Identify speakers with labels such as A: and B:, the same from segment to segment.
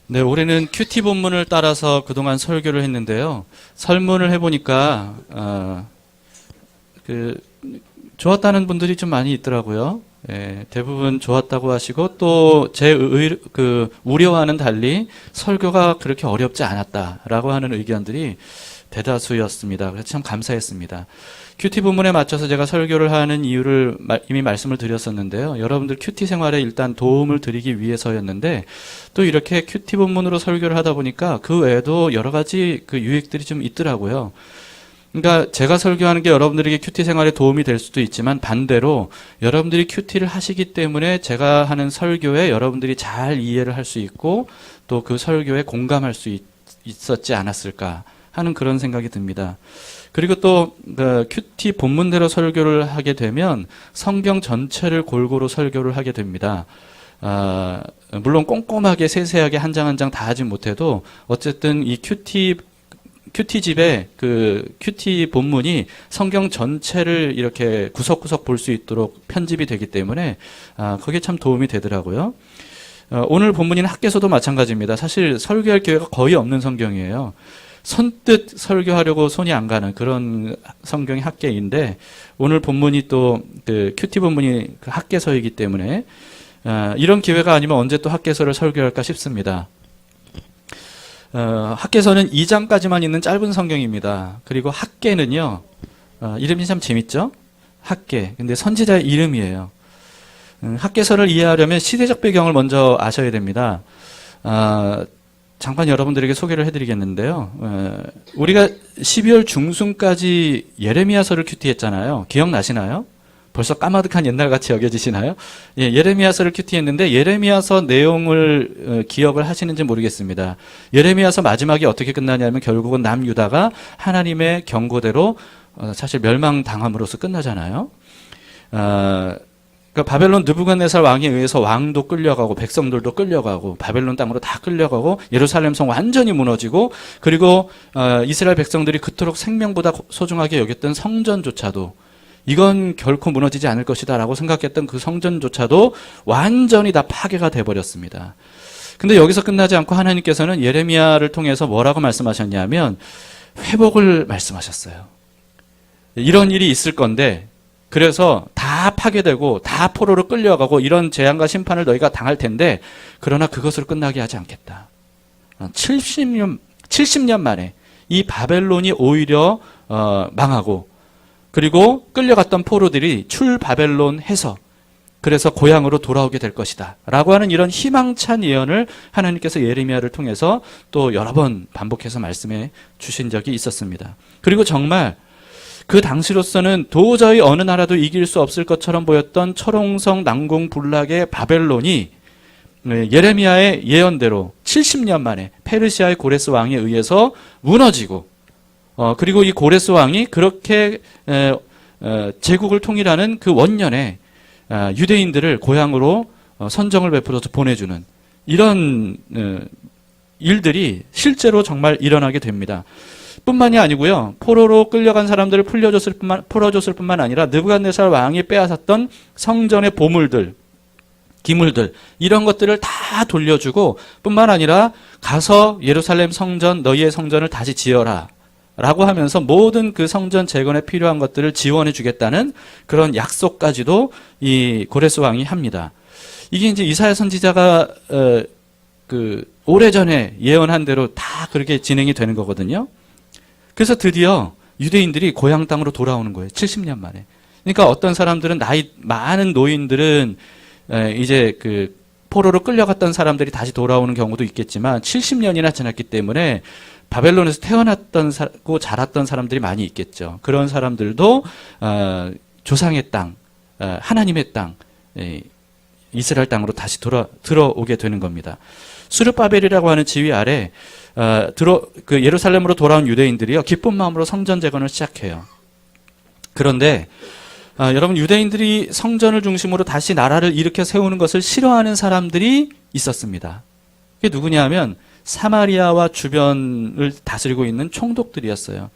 A: 네, 올해는 큐티 본문을 따라서 그동안 설교를 했는데요. 설문을 해보니까 좋았다는 분들이 좀 많이 있더라고요. 예, 대부분 좋았다고 하시고 또 제 우려와는 달리 설교가 그렇게 어렵지 않았다라고 하는 의견들이 대다수였습니다. 그래서 참 감사했습니다. 큐티 본문에 맞춰서 제가 설교를 하는 이유를 이미 말씀을 드렸었는데요. 여러분들 큐티 생활에 일단 도움을 드리기 위해서였는데 또 이렇게 큐티 본문으로 설교를 하다 보니까 그 외에도 여러 가지 그 유익들이 좀 있더라고요. 그러니까 제가 설교하는 게 여러분들에게 큐티 생활에 도움이 될 수도 있지만 반대로 여러분들이 큐티를 하시기 때문에 제가 하는 설교에 여러분들이 잘 이해를 할 수 있고 또 그 설교에 공감할 수 있었지 않았을까 하는 그런 생각이 듭니다. 그리고 또 큐티 본문대로 설교를 하게 되면 성경 전체를 골고루 설교를 하게 됩니다. 물론 꼼꼼하게 세세하게 한 장 한 장 다 하진 못해도 어쨌든 이 큐티집에 그 큐티 본문이 성경 전체를 이렇게 구석구석 볼 수 있도록 편집이 되기 때문에 그게 참 도움이 되더라고요. 오늘 본문인 학개서도 마찬가지입니다. 사실 설교할 기회가 거의 없는 성경이에요. 선뜻 설교하려고 손이 안 가는 그런 성경이 학개인데 오늘 본문이 또 그 큐티 본문이 그 학개서이기 때문에 이런 기회가 아니면 언제 또 학개서를 설교할까 싶습니다. 학개서는 2장까지만 있는 짧은 성경입니다. 그리고 학개는요, 이름이 참 재밌죠? 학개. 근데 선지자의 이름이에요. 학개서를 이해하려면 시대적 배경을 먼저 아셔야 됩니다. 잠깐 여러분들에게 소개를 해드리겠는데요. 우리가 12월 중순까지 예레미야서를 큐티했잖아요. 기억나시나요? 벌써 까마득한 옛날같이 여겨지시나요? 예, 예레미야서를 큐티했는데 예레미야서 내용을 기억을 하시는지 모르겠습니다. 예레미야서 마지막이 어떻게 끝나냐면 결국은 남유다가 하나님의 경고대로 사실 멸망당함으로써 끝나잖아요. 그러니까 바벨론 느부갓네살 왕에 의해서 왕도 끌려가고 백성들도 끌려가고 바벨론 땅으로 다 끌려가고 예루살렘 성 완전히 무너지고 그리고 이스라엘 백성들이 그토록 생명보다 소중하게 여겼던 성전조차도 이건 결코 무너지지 않을 것이다 라고 생각했던 그 성전조차도 완전히 다 파괴가 돼버렸습니다. 근데 여기서 끝나지 않고 하나님께서는 예레미야를 통해서 뭐라고 말씀하셨냐면 회복을 말씀하셨어요. 이런 일이 있을 건데 그래서 다 파괴되고 다 포로로 끌려가고 이런 재앙과 심판을 너희가 당할 텐데 그러나 그것으로 끝나게 하지 않겠다. 70년 만에 이 바벨론이 오히려 망하고 그리고 끌려갔던 포로들이 출바벨론 해서 그래서 고향으로 돌아오게 될 것이다 라고 하는 이런 희망찬 예언을 하나님께서 예레미야를 통해서 또 여러 번 반복해서 말씀해 주신 적이 있었습니다. 그리고 정말 그 당시로서는 도저히 어느 나라도 이길 수 없을 것처럼 보였던 철옹성 난공불락의 바벨론이 예레미야의 예언대로 70년 만에 페르시아의 고레스 왕에 의해서 무너지고 그리고 이 고레스 왕이 그렇게 제국을 통일하는 그 원년에 유대인들을 고향으로 선정을 베풀어서 보내주는 이런 일들이 실제로 정말 일어나게 됩니다. 뿐만이 아니고요. 포로로 끌려간 사람들을 풀어줬을 뿐만 아니라 느부갓네살 왕이 빼앗았던 성전의 보물들, 기물들 이런 것들을 다 돌려주고 뿐만 아니라 가서 예루살렘 성전 너희의 성전을 다시 지어라 라고 하면서 모든 그 성전 재건에 필요한 것들을 지원해 주겠다는 그런 약속까지도 이 고레스 왕이 합니다. 이게 이제 이사야 선지자가 오래전에 예언한 대로 다 그렇게 진행이 되는 거거든요. 그래서 드디어 유대인들이 고향 땅으로 돌아오는 거예요. 70년 만에. 그러니까 어떤 사람들은 나이 많은 노인들은 이제 그 포로로 끌려갔던 사람들이 다시 돌아오는 경우도 있겠지만 70년이나 지났기 때문에 바벨론에서 태어났고 자랐던 사람들이 많이 있겠죠. 그런 사람들도 조상의 땅, 하나님의 땅, 이스라엘 땅으로 다시 들어오게 되는 겁니다. 수르바벨이라고 하는 지휘 아래 그 예루살렘으로 돌아온 유대인들이요 기쁜 마음으로 성전 재건을 시작해요. 그런데 여러분 유대인들이 성전을 중심으로 다시 나라를 일으켜 세우는 것을 싫어하는 사람들이 있었습니다. 그게 누구냐 하면 사마리아와 주변을 다스리고 있는 총독들이었어요.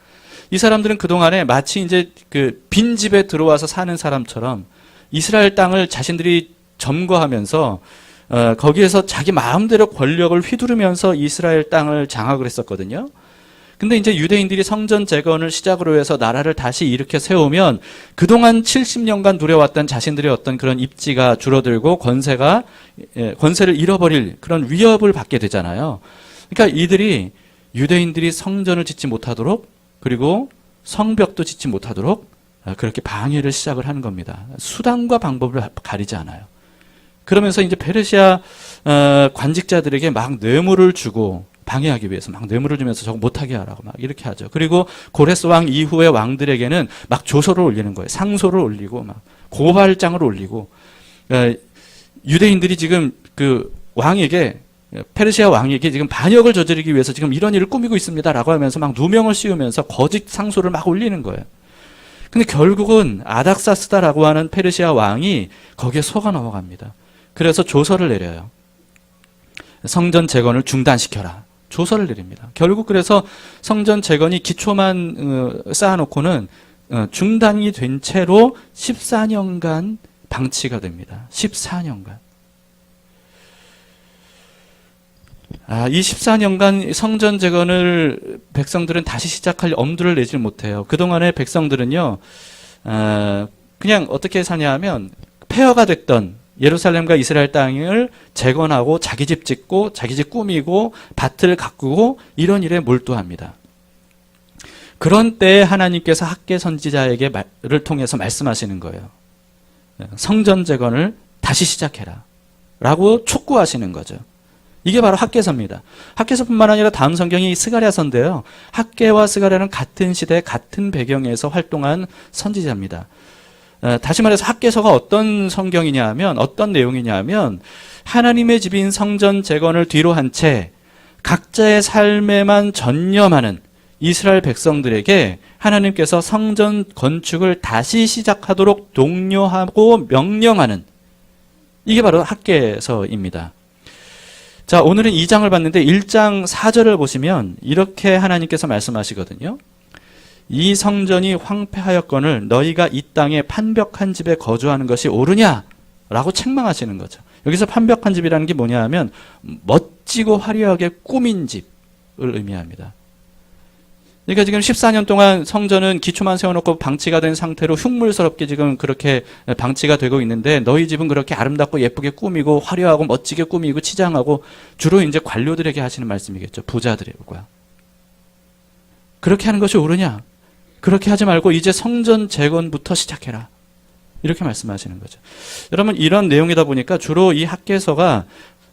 A: 이 사람들은 그동안에 마치 이제 그 빈집에 들어와서 사는 사람처럼 이스라엘 땅을 자신들이 점거하면서 거기에서 자기 마음대로 권력을 휘두르면서 이스라엘 땅을 장악을 했었거든요. 근데 이제 유대인들이 성전 재건을 시작으로 해서 나라를 다시 일으켜 세우면 그동안 70년간 누려왔던 자신들의 어떤 그런 입지가 줄어들고 권세를 잃어버릴 그런 위협을 받게 되잖아요. 그러니까 유대인들이 성전을 짓지 못하도록, 그리고 성벽도 짓지 못하도록 그렇게 방해를 시작을 하는 겁니다. 수단과 방법을 가리지 않아요. 그러면서 이제 페르시아 관직자들에게 막 뇌물을 주고 방해하기 위해서 막 뇌물을 주면서 저거 못하게 하라고 막 이렇게 하죠. 그리고 고레스 왕 이후의 왕들에게는 막 조서를 올리는 거예요. 상소를 올리고 막 고발장을 올리고, 유대인들이 지금 그 왕에게, 페르시아 왕에게 지금 반역을 저지르기 위해서 지금 이런 일을 꾸미고 있습니다라고 하면서 막 누명을 씌우면서 거짓 상소를 막 올리는 거예요. 근데 결국은 아닥사스다라고 하는 페르시아 왕이 거기에 속아 넘어갑니다. 그래서 조서를 내려요. 성전 재건을 중단시켜라. 조서를 내립니다. 결국 그래서 성전 재건이 기초만 쌓아놓고는 중단이 된 채로 14년간 방치가 됩니다. 14년간. 이 14년간 성전 재건을 백성들은 다시 시작할 엄두를 내질 못해요. 그동안의 백성들은요, 그냥 어떻게 사냐 하면 폐허가 됐던 예루살렘과 이스라엘 땅을 재건하고 자기 집 짓고 자기 집 꾸미고 밭을 가꾸고 이런 일에 몰두합니다. 그런 때에 하나님께서 학개 선지자에게 말을 통해서 말씀하시는 거예요. 성전 재건을 다시 시작해라 라고 촉구하시는 거죠. 이게 바로 학개서입니다. 학개서뿐만 아니라 다음 성경이 스가랴서인데요. 학개와 스가랴는 같은 시대 같은 배경에서 활동한 선지자입니다. 다시 말해서 학개서가 어떤 성경이냐 하면, 어떤 내용이냐 하면, 하나님의 집인 성전 재건을 뒤로 한 채 각자의 삶에만 전념하는 이스라엘 백성들에게 하나님께서 성전 건축을 다시 시작하도록 독려하고 명령하는, 이게 바로 학개서입니다. 자, 오늘은 2장을 봤는데 1장 4절을 보시면 이렇게 하나님께서 말씀하시거든요. 이 성전이 황폐하였거늘 너희가 이 땅에 판벽한 집에 거주하는 것이 옳으냐라고 책망하시는 거죠. 여기서 판벽한 집이라는 게 뭐냐 하면 멋지고 화려하게 꾸민 집을 의미합니다. 그러니까 지금 14년 동안 성전은 기초만 세워놓고 방치가 된 상태로 흉물스럽게 지금 그렇게 방치가 되고 있는데, 너희 집은 그렇게 아름답고 예쁘게 꾸미고 화려하고 멋지게 꾸미고 치장하고, 주로 이제 관료들에게 하시는 말씀이겠죠. 부자들과. 그렇게 하는 것이 옳으냐? 그렇게 하지 말고 이제 성전 재건부터 시작해라. 이렇게 말씀하시는 거죠. 여러분, 이런 내용이다 보니까 주로 이 학개서가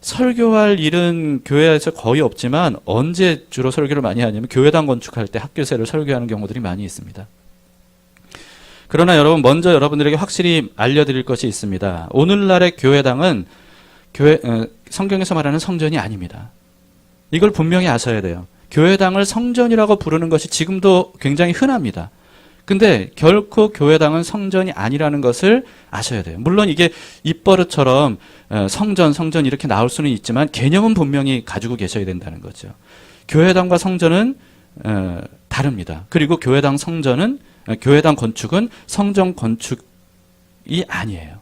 A: 설교할 일은 교회에서 거의 없지만 언제 주로 설교를 많이 하냐면 교회당 건축할 때 학개서를 설교하는 경우들이 많이 있습니다. 그러나 여러분, 먼저 여러분들에게 확실히 알려드릴 것이 있습니다. 오늘날의 교회당은 성경에서 말하는 성전이 아닙니다. 이걸 분명히 아셔야 돼요. 교회당을 성전이라고 부르는 것이 지금도 굉장히 흔합니다. 근데 결코 교회당은 성전이 아니라는 것을 아셔야 돼요. 물론 이게 입버릇처럼 성전 이렇게 나올 수는 있지만 개념은 분명히 가지고 계셔야 된다는 거죠. 교회당과 성전은 다릅니다. 그리고 교회당 건축은 성전 건축이 아니에요.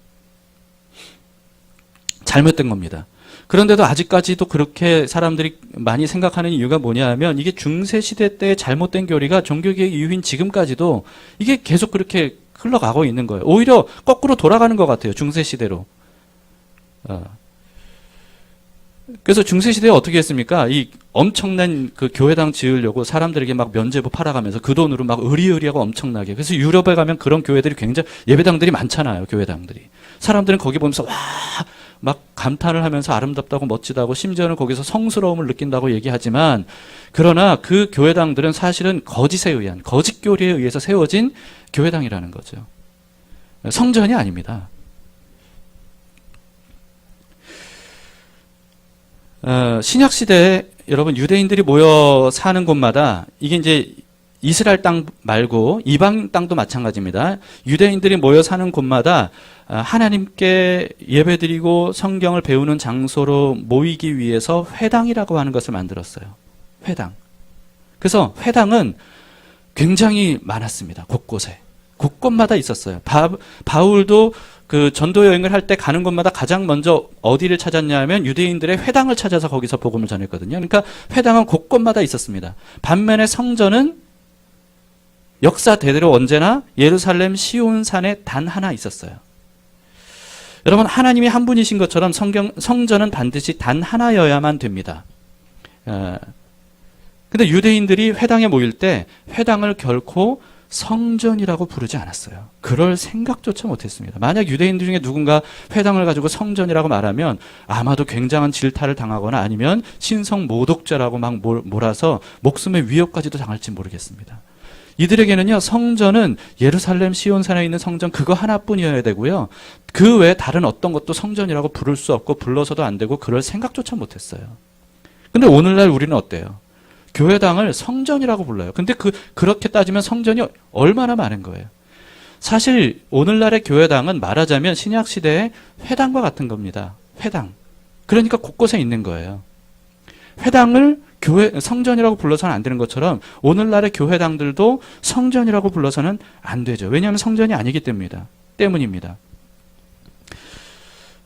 A: 잘못된 겁니다. 그런데도 아직까지도 그렇게 사람들이 많이 생각하는 이유가 뭐냐 하면, 이게 중세시대 때 잘못된 교리가 종교개혁 이후인 지금까지도 이게 계속 그렇게 흘러가고 있는 거예요. 오히려 거꾸로 돌아가는 것 같아요. 중세시대로. 그래서 중세시대에 어떻게 했습니까? 이 엄청난 그 교회당 지으려고 사람들에게 막 면죄부 팔아가면서 그 돈으로 막 의리의리하고 엄청나게. 그래서 유럽에 가면 그런 교회들이 굉장히, 예배당들이 많잖아요. 교회당들이. 사람들은 거기 보면서 와, 막 감탄을 하면서 아름답다고 멋지다고, 심지어는 거기서 성스러움을 느낀다고 얘기하지만, 그러나 그 교회당들은 사실은 거짓에 의한, 거짓 교리에 의해서 세워진 교회당이라는 거죠. 성전이 아닙니다. 신약 시대에 여러분, 유대인들이 모여 사는 곳마다, 이게 이제 이스라엘 땅 말고 이방 땅도 마찬가지입니다. 유대인들이 모여 사는 곳마다 하나님께 예배드리고 성경을 배우는 장소로 모이기 위해서 회당이라고 하는 것을 만들었어요. 회당. 그래서 회당은 굉장히 많았습니다. 곳곳에. 곳곳마다 있었어요. 바울도 그 전도 여행을 할 때 가는 곳마다 가장 먼저 어디를 찾았냐면 유대인들의 회당을 찾아서 거기서 복음을 전했거든요. 그러니까 회당은 곳곳마다 있었습니다. 반면에 성전은 역사대로 언제나 예루살렘 시온산에 단 하나 있었어요. 여러분, 하나님이 한 분이신 것처럼 성전은 반드시 단 하나여야만 됩니다. 근데 유대인들이 회당에 모일 때 회당을 결코 성전이라고 부르지 않았어요. 그럴 생각조차 못했습니다. 만약 유대인들 중에 누군가 회당을 가지고 성전이라고 말하면 아마도 굉장한 질타를 당하거나 아니면 신성 모독죄라고 막 몰아서 목숨의 위협까지도 당할지 모르겠습니다. 이들에게는요, 성전은 예루살렘 시온산에 있는 성전 그거 하나뿐이어야 되고요. 그 외에 다른 어떤 것도 성전이라고 부를 수 없고 불러서도 안 되고 그럴 생각조차 못했어요. 근데 오늘날 우리는 어때요? 교회당을 성전이라고 불러요. 근데 그렇게 따지면 성전이 얼마나 많은 거예요. 사실 오늘날의 교회당은 말하자면 신약 시대의 회당과 같은 겁니다. 회당. 그러니까 곳곳에 있는 거예요. 회당을 성전이라고 불러서는 안 되는 것처럼 오늘날의 교회당들도 성전이라고 불러서는 안 되죠. 왜냐하면 성전이 아니기 때문입니다.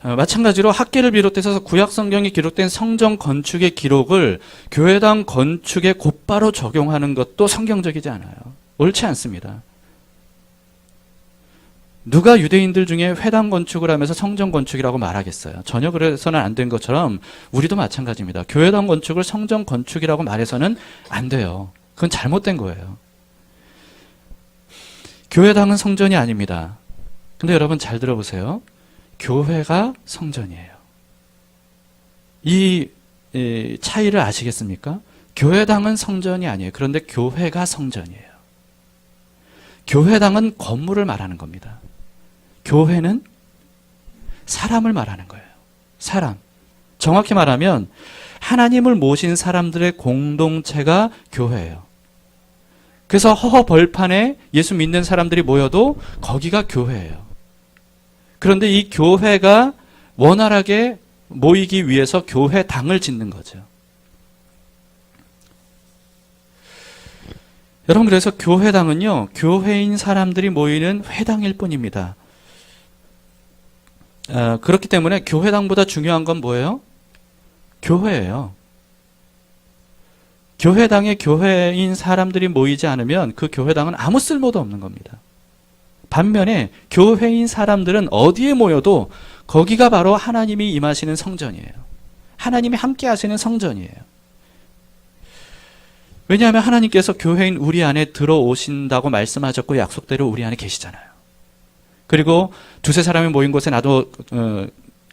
A: 마찬가지로 학계를 비롯해서 구약 성경이 기록된 성전 건축의 기록을 교회당 건축에 곧바로 적용하는 것도 성경적이지 않아요. 옳지 않습니다. 누가 유대인들 중에 회당 건축을 하면서 성전 건축이라고 말하겠어요? 전혀 그래서는 안 된 것처럼 우리도 마찬가지입니다. 교회당 건축을 성전 건축이라고 말해서는 안 돼요. 그건 잘못된 거예요. 교회당은 성전이 아닙니다. 근데 여러분 잘 들어보세요. 교회가 성전이에요. 이 차이를 아시겠습니까? 교회당은 성전이 아니에요. 그런데 교회가 성전이에요. 교회당은 건물을 말하는 겁니다. 교회는 사람을 말하는 거예요. 사람. 정확히 말하면 하나님을 모신 사람들의 공동체가 교회예요. 그래서 허허벌판에 예수 믿는 사람들이 모여도 거기가 교회예요. 그런데 이 교회가 원활하게 모이기 위해서 교회당을 짓는 거죠. 여러분, 그래서 교회당은요, 교회인 사람들이 모이는 회당일 뿐입니다. 그렇기 때문에 교회당보다 중요한 건 뭐예요? 교회예요. 교회당에 교회인 사람들이 모이지 않으면 그 교회당은 아무 쓸모도 없는 겁니다. 반면에 교회인 사람들은 어디에 모여도 거기가 바로 하나님이 임하시는 성전이에요. 하나님이 함께 하시는 성전이에요. 왜냐하면 하나님께서 교회인 우리 안에 들어오신다고 말씀하셨고 약속대로 우리 안에 계시잖아요. 그리고 두세 사람이 모인 곳에 나도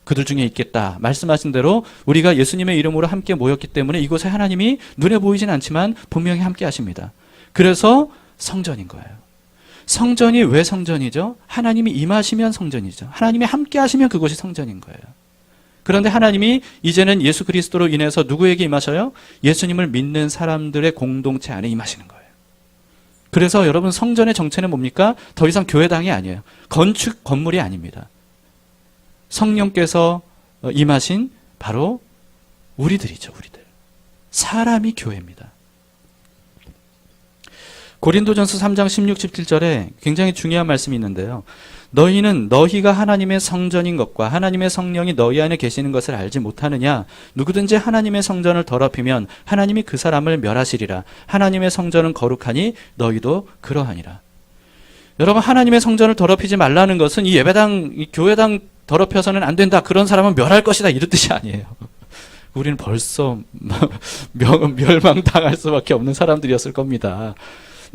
A: 그들 중에 있겠다 말씀하신 대로 우리가 예수님의 이름으로 함께 모였기 때문에 이곳에 하나님이 눈에 보이진 않지만 분명히 함께 하십니다. 그래서 성전인 거예요. 성전이 왜 성전이죠? 하나님이 임하시면 성전이죠. 하나님이 함께 하시면 그것이 성전인 거예요. 그런데 하나님이 이제는 예수 그리스도로 인해서 누구에게 임하셔요? 예수님을 믿는 사람들의 공동체 안에 임하시는 거예요. 그래서 여러분, 성전의 정체는 뭡니까? 더 이상 교회당이 아니에요. 건물이 아닙니다. 성령께서 임하신 바로 우리들이죠. 우리들. 사람이 교회입니다. 고린도전서 3장 16, 17절에 굉장히 중요한 말씀이 있는데요. 너희는 너희가 하나님의 성전인 것과 하나님의 성령이 너희 안에 계시는 것을 알지 못하느냐? 누구든지 하나님의 성전을 더럽히면 하나님이 그 사람을 멸하시리라. 하나님의 성전은 거룩하니 너희도 그러하니라. 여러분, 하나님의 성전을 더럽히지 말라는 것은 이 예배당, 이 교회당 더럽혀서는 안 된다. 그런 사람은 멸할 것이다. 이런 뜻이 아니에요. 우리는 벌써 멸망당할 수밖에 없는 사람들이었을 겁니다.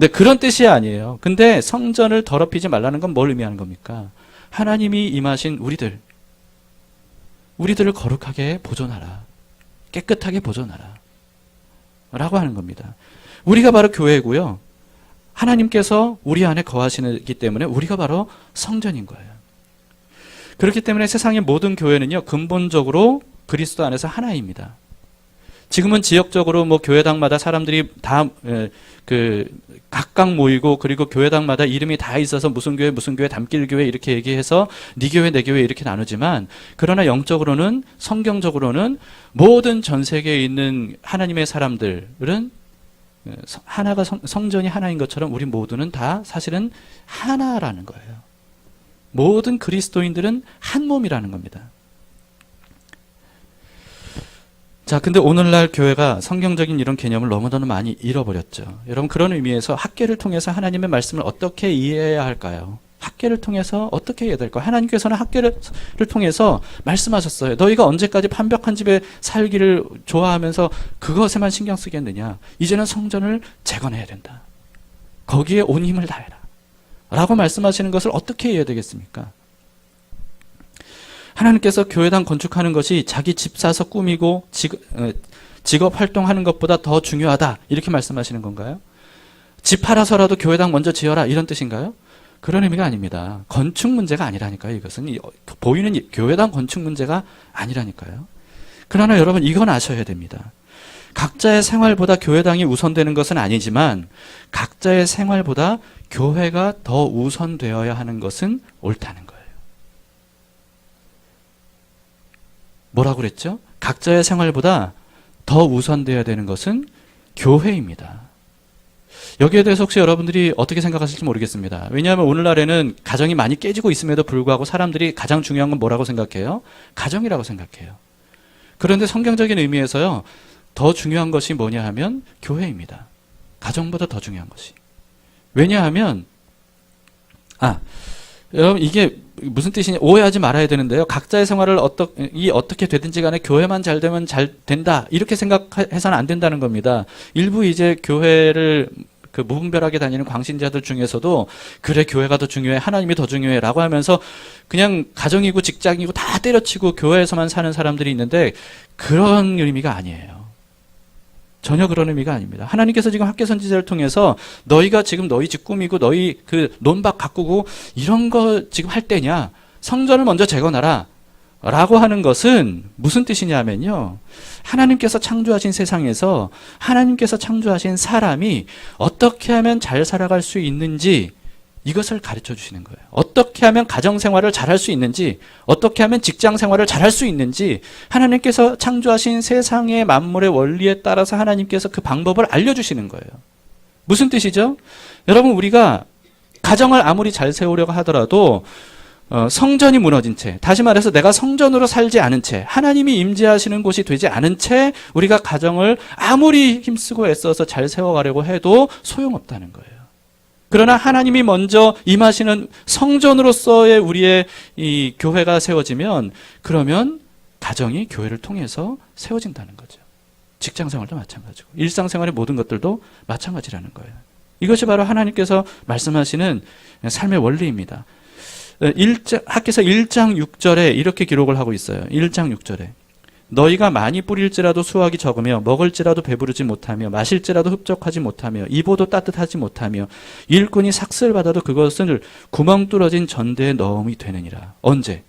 A: 네, 그런 뜻이 아니에요. 근데 성전을 더럽히지 말라는 건 뭘 의미하는 겁니까? 하나님이 임하신 우리들을 거룩하게 보존하라. 깨끗하게 보존하라. 라고 하는 겁니다. 우리가 바로 교회고요. 하나님께서 우리 안에 거하시기 때문에 우리가 바로 성전인 거예요. 그렇기 때문에 세상의 모든 교회는요, 근본적으로 그리스도 안에서 하나입니다. 지금은 지역적으로 뭐 교회당마다 사람들이 다 각각 모이고 그리고 교회당마다 이름이 다 있어서 무슨 교회 담길교회 이렇게 얘기해서 네 교회 내 교회 이렇게 나누지만, 그러나 영적으로는 성경적으로는 모든 전 세계에 있는 하나님의 사람들은 하나가 성전이 하나인 것처럼 우리 모두는 다 사실은 하나라는 거예요. 모든 그리스도인들은 한 몸이라는 겁니다. 자, 근데 오늘날 교회가 성경적인 이런 개념을 너무너무 많이 잃어버렸죠. 여러분, 그런 의미에서 학계를 통해서 하나님의 말씀을 어떻게 이해해야 할까요? 학계를 통해서 어떻게 해야 될까요? 하나님께서는 학계를 통해서 말씀하셨어요. 너희가 언제까지 판벽한 집에 살기를 좋아하면서 그것에만 신경 쓰겠느냐? 이제는 성전을 재건해야 된다. 거기에 온 힘을 다해라. 라고 말씀하시는 것을 어떻게 이해해야 되겠습니까? 하나님께서 교회당 건축하는 것이 자기 집 사서 꾸미고 직업 활동하는 것보다 더 중요하다. 이렇게 말씀하시는 건가요? 집 팔아서라도 교회당 먼저 지어라. 이런 뜻인가요? 그런 의미가 아닙니다. 건축 문제가 아니라니까요. 이것은 보이는 교회당 건축 문제가 아니라니까요. 그러나 여러분, 이건 아셔야 됩니다. 각자의 생활보다 교회당이 우선되는 것은 아니지만 각자의 생활보다 교회가 더 우선되어야 하는 것은 옳다는 거예요. 뭐라고 그랬죠? 각자의 생활보다 더 우선되어야 되는 것은 교회입니다. 여기에 대해서 혹시 여러분들이 어떻게 생각하실지 모르겠습니다. 왜냐하면 오늘날에는 가정이 많이 깨지고 있음에도 불구하고 사람들이 가장 중요한 건 뭐라고 생각해요? 가정이라고 생각해요. 그런데 성경적인 의미에서요, 더 중요한 것이 뭐냐 하면 교회입니다. 가정보다 더 중요한 것이. 왜냐하면 여러분, 이게 무슨 뜻이냐, 오해하지 말아야 되는데요. 각자의 생활을 어떻게 되든지 간에 교회만 잘 되면 잘 된다, 이렇게 생각해서는 안 된다는 겁니다. 일부 이제 교회를 무분별하게 다니는 광신자들 중에서도 그래, 교회가 더 중요해, 하나님이 더 중요해 라고 하면서 그냥 가정이고 직장이고 다 때려치고 교회에서만 사는 사람들이 있는데 그런 의미가 아니에요. 전혀 그런 의미가 아닙니다. 하나님께서 지금 학계 선지자를 통해서 너희가 지금 너희 집 꾸미고 너희 논밭 가꾸고 이런 거 지금 할 때냐, 성전을 먼저 재건하라 라고 하는 것은 무슨 뜻이냐면요, 하나님께서 창조하신 세상에서 하나님께서 창조하신 사람이 어떻게 하면 잘 살아갈 수 있는지 이것을 가르쳐 주시는 거예요. 어떻게 하면 가정생활을 잘할 수 있는지, 어떻게 하면 직장생활을 잘할 수 있는지, 하나님께서 창조하신 세상의 만물의 원리에 따라서 하나님께서 그 방법을 알려주시는 거예요. 무슨 뜻이죠? 여러분, 우리가 가정을 아무리 잘 세우려고 하더라도 성전이 무너진 채, 다시 말해서 내가 성전으로 살지 않은 채, 하나님이 임재하시는 곳이 되지 않은 채 우리가 가정을 아무리 힘쓰고 애써서 잘 세워가려고 해도 소용없다는 거예요. 그러나 하나님이 먼저 임하시는 성전으로서의 우리의 이 교회가 세워지면, 그러면 가정이 교회를 통해서 세워진다는 거죠. 직장생활도 마찬가지고 일상생활의 모든 것들도 마찬가지라는 거예요. 이것이 바로 하나님께서 말씀하시는 삶의 원리입니다. 학개서 1장 6절에 이렇게 기록을 하고 있어요. 1장 6절에 너희가 많이 뿌릴지라도 수확이 적으며 먹을지라도 배부르지 못하며 마실지라도 흡족하지 못하며 입어도 따뜻하지 못하며 일꾼이 삭슬 받아도 그것을 구멍 뚫어진 전대에 넣음이 되느니라. 언제?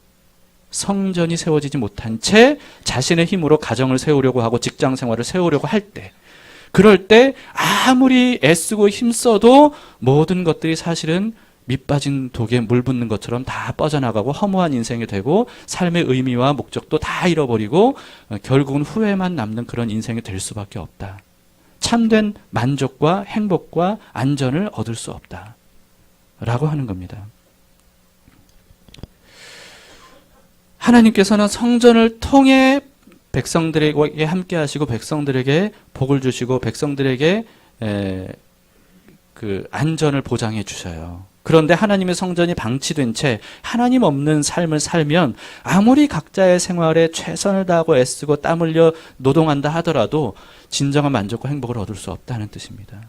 A: 성전이 세워지지 못한 채 자신의 힘으로 가정을 세우려고 하고 직장 생활을 세우려고 할 때, 그럴 때 아무리 애쓰고 힘써도 모든 것들이 사실은 밑 빠진 독에 물 붓는 것처럼 다 뻗어나가고 허무한 인생이 되고 삶의 의미와 목적도 다 잃어버리고 결국은 후회만 남는 그런 인생이 될 수밖에 없다. 참된 만족과 행복과 안전을 얻을 수 없다 라고 하는 겁니다. 하나님께서는 성전을 통해 백성들에게 함께 하시고 백성들에게 복을 주시고 백성들에게 그 안전을 보장해 주셔요. 그런데 하나님의 성전이 방치된 채 하나님 없는 삶을 살면 아무리 각자의 생활에 최선을 다하고 애쓰고 땀 흘려 노동한다 하더라도 진정한 만족과 행복을 얻을 수 없다는 뜻입니다.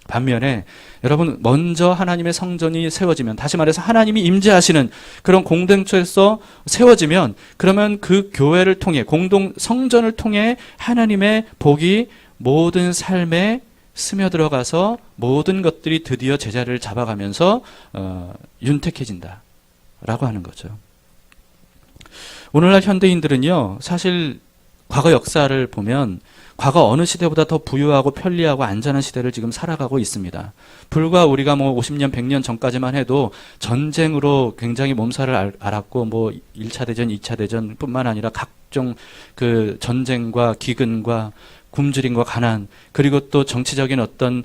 A: 반면에 여러분, 먼저 하나님의 성전이 세워지면, 다시 말해서 하나님이 임재하시는 그런 공동체에서 세워지면, 그러면 그 교회를 통해, 공동 성전을 통해 하나님의 복이 모든 삶에 스며들어가서 모든 것들이 드디어 제자리를 잡아가면서 윤택해진다 라고 하는 거죠. 오늘날 현대인들은요, 사실 과거 역사를 보면 과거 어느 시대보다 더 부유하고 편리하고 안전한 시대를 지금 살아가고 있습니다. 불과 우리가 뭐 50년, 100년 전까지만 해도 전쟁으로 굉장히 몸살을 앓았고 뭐 1차 대전, 2차 대전뿐만 아니라 각종 그 전쟁과 기근과 굶주림과 가난, 그리고 또 정치적인 어떤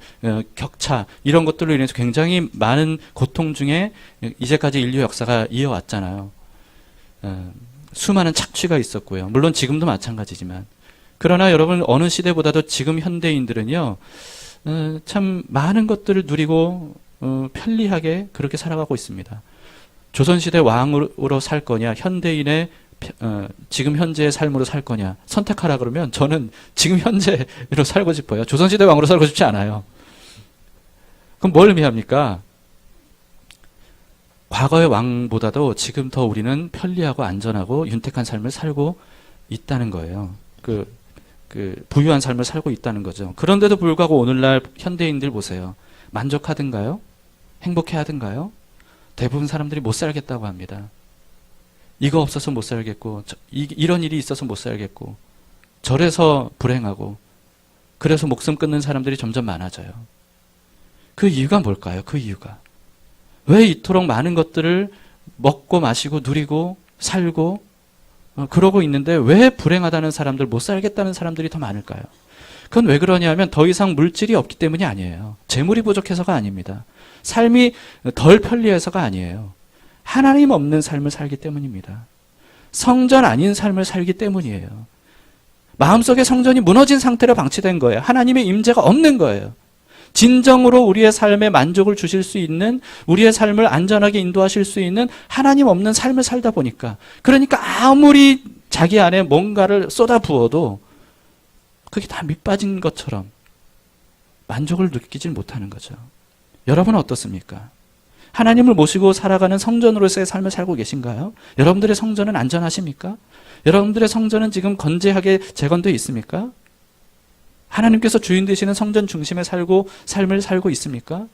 A: 격차, 이런 것들로 인해서 굉장히 많은 고통 중에 이제까지 인류 역사가 이어왔잖아요. 수많은 착취가 있었고요. 물론 지금도 마찬가지지만. 그러나 여러분, 어느 시대보다도 지금 현대인들은요, 참 많은 것들을 누리고 편리하게 그렇게 살아가고 있습니다. 조선시대 왕으로 살 거냐, 현대인의 지금 현재의 삶으로 살 거냐 선택하라 그러면 저는 지금 현재로 살고 싶어요. 조선시대 왕으로 살고 싶지 않아요. 그럼 뭘 의미합니까? 과거의 왕보다도 지금 더 우리는 편리하고 안전하고 윤택한 삶을 살고 있다는 거예요. 부유한 삶을 살고 있다는 거죠. 그런데도 불구하고 오늘날 현대인들 보세요. 만족하든가요? 행복해하든가요? 대부분 사람들이 못 살겠다고 합니다. 이거 없어서 못 살겠고, 이런 일이 있어서 못 살겠고, 저래서 불행하고, 그래서 목숨 끊는 사람들이 점점 많아져요. 그 이유가 뭘까요? 그 이유가. 왜 이토록 많은 것들을 먹고 마시고 누리고 살고 그러고 있는데 왜 불행하다는 사람들, 못 살겠다는 사람들이 더 많을까요? 그건 왜 그러냐면 더 이상 물질이 없기 때문이 아니에요. 재물이 부족해서가 아닙니다. 삶이 덜 편리해서가 아니에요. 하나님 없는 삶을 살기 때문입니다. 성전 아닌 삶을 살기 때문이에요. 마음속에 성전이 무너진 상태로 방치된 거예요. 하나님의 임재가 없는 거예요. 진정으로 우리의 삶에 만족을 주실 수 있는, 우리의 삶을 안전하게 인도하실 수 있는 하나님 없는 삶을 살다 보니까, 그러니까 아무리 자기 안에 뭔가를 쏟아 부어도 그게 다 밑빠진 것처럼 만족을 느끼질 못하는 거죠. 여러분은 어떻습니까? 하나님을 모시고 살아가는 성전으로서의 삶을 살고 계신가요? 여러분들의 성전은 안전하십니까? 여러분들의 성전은 지금 건재하게 재건되어 있습니까? 하나님께서 주인 되시는 성전 중심의 삶을 살고 있습니까?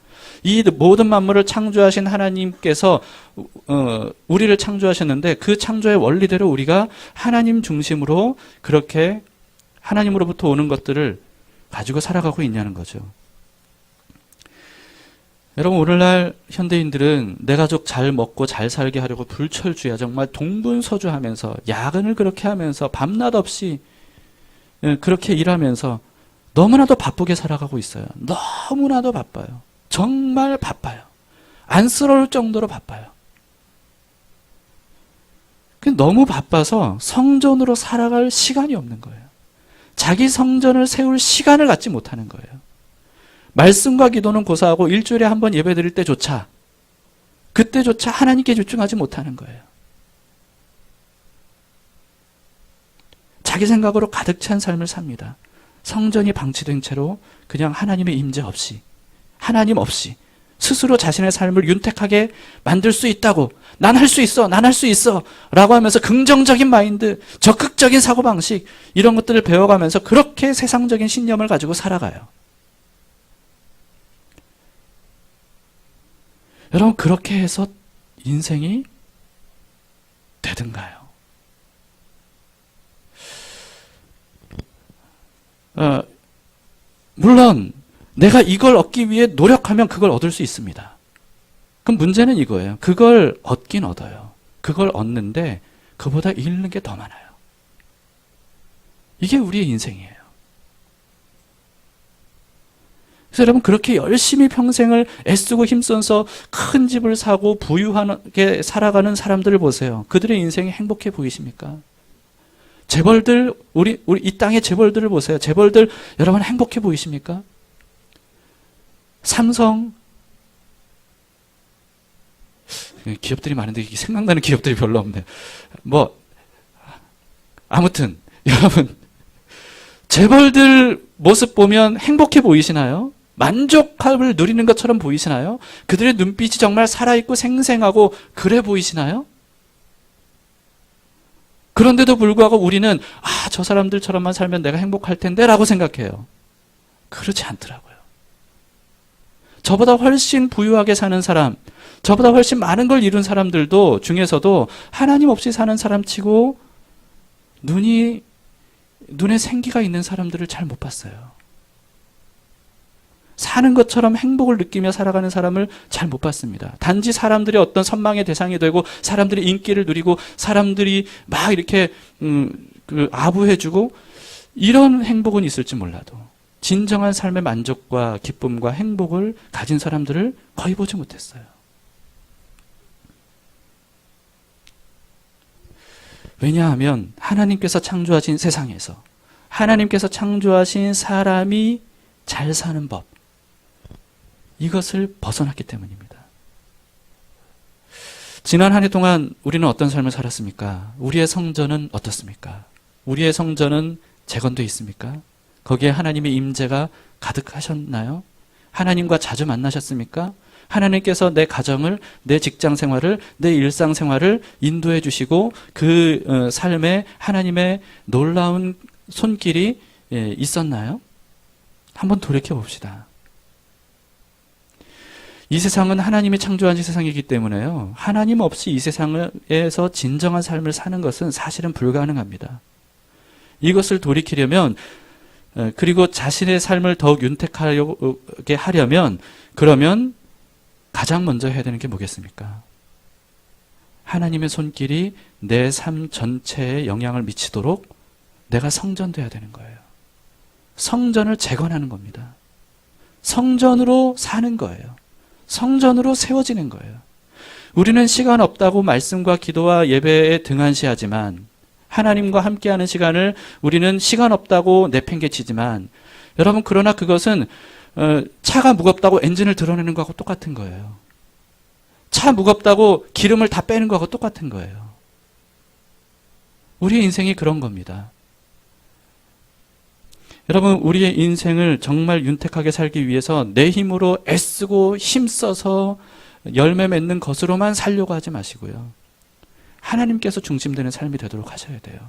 A: 이 모든 만물을 창조하신 하나님께서 우리를 창조하셨는데 그 창조의 원리대로 우리가 하나님 중심으로 그렇게 하나님으로부터 오는 것들을 가지고 살아가고 있냐는 거죠. 여러분, 오늘날 현대인들은 내 가족 잘 먹고 잘 살게 하려고 불철주야 정말 동분서주하면서 야근을 그렇게 하면서 밤낮 없이 그렇게 일하면서 너무나도 바쁘게 살아가고 있어요. 너무나도 바빠요. 정말 바빠요. 안쓰러울 정도로 바빠요. 너무 바빠서 성전으로 살아갈 시간이 없는 거예요. 자기 성전을 세울 시간을 갖지 못하는 거예요. 말씀과 기도는 고사하고 일주일에 한 번 예배 드릴 때조차, 그때조차 하나님께 집중하지 못하는 거예요. 자기 생각으로 가득 찬 삶을 삽니다. 성전이 방치된 채로 그냥 하나님의 임재 없이, 하나님 없이 스스로 자신의 삶을 윤택하게 만들 수 있다고, 난 할 수 있어, 난 할 수 있어 라고 하면서 긍정적인 마인드, 적극적인 사고방식, 이런 것들을 배워가면서 그렇게 세상적인 신념을 가지고 살아가요. 여러분, 그렇게 해서 인생이 되든가요? 물론 내가 이걸 얻기 위해 노력하면 그걸 얻을 수 있습니다. 그럼 문제는 이거예요. 그걸 얻긴 얻어요. 그걸 얻는데 그보다 잃는 게 더 많아요. 이게 우리의 인생이에요. 그래서 여러분, 그렇게 열심히 평생을 애쓰고 힘써서 큰 집을 사고 부유하게 살아가는 사람들을 보세요. 그들의 인생이 행복해 보이십니까? 재벌들, 우리 이 땅의 재벌들을 보세요. 재벌들 여러분 행복해 보이십니까? 삼성, 기업들이 많은데 생각나는 기업들이 별로 없네요. 아무튼 여러분, 재벌들 모습 보면 행복해 보이시나요? 만족감을 누리는 것처럼 보이시나요? 그들의 눈빛이 정말 살아있고 생생하고 그래 보이시나요? 그런데도 불구하고 우리는 저 사람들처럼만 살면 내가 행복할 텐데 라고 생각해요. 그렇지 않더라고요. 저보다 훨씬 부유하게 사는 사람, 저보다 훨씬 많은 걸 이룬 사람들도 중에서도 하나님 없이 사는 사람 치고 눈이 눈에 생기가 있는 사람들을 잘 못 봤어요. 사는 것처럼 행복을 느끼며 살아가는 사람을 잘 못 봤습니다. 단지 사람들이 어떤 선망의 대상이 되고 사람들이 인기를 누리고 사람들이 막 이렇게 아부해주고 이런 행복은 있을지 몰라도 진정한 삶의 만족과 기쁨과 행복을 가진 사람들을 거의 보지 못했어요. 왜냐하면 하나님께서 창조하신 세상에서 하나님께서 창조하신 사람이 잘 사는 법, 이것을 벗어났기 때문입니다. 지난 한 해 동안 우리는 어떤 삶을 살았습니까? 우리의 성전은 어떻습니까? 우리의 성전은 재건되어 있습니까? 거기에 하나님의 임재가 가득하셨나요? 하나님과 자주 만나셨습니까? 하나님께서 내 가정을, 내 직장 생활을, 내 일상 생활을 인도해 주시고 그 삶에 하나님의 놀라운 손길이 있었나요? 한번 돌이켜 봅시다. 이 세상은 하나님이 창조한 세상이기 때문에요. 하나님 없이 이 세상에서 진정한 삶을 사는 것은 사실은 불가능합니다. 이것을 돌이키려면, 그리고 자신의 삶을 더욱 윤택하게 하려면, 그러면 가장 먼저 해야 되는 게 뭐겠습니까? 하나님의 손길이 내 삶 전체에 영향을 미치도록 내가 성전돼야 되는 거예요. 성전을 재건하는 겁니다. 성전으로 사는 거예요. 성전으로 세워지는 거예요. 우리는 시간 없다고 말씀과 기도와 예배에 등한시하지만, 하나님과 함께하는 시간을 우리는 시간 없다고 내팽개치지만, 여러분, 그러나 그것은 차가 무겁다고 엔진을 드러내는 거하고 똑같은 거예요. 차 무겁다고 기름을 다 빼는 거하고 똑같은 거예요. 우리의 인생이 그런 겁니다. 여러분, 우리의 인생을 정말 윤택하게 살기 위해서 내 힘으로 애쓰고 힘써서 열매 맺는 것으로만 살려고 하지 마시고요. 하나님께서 중심되는 삶이 되도록 하셔야 돼요.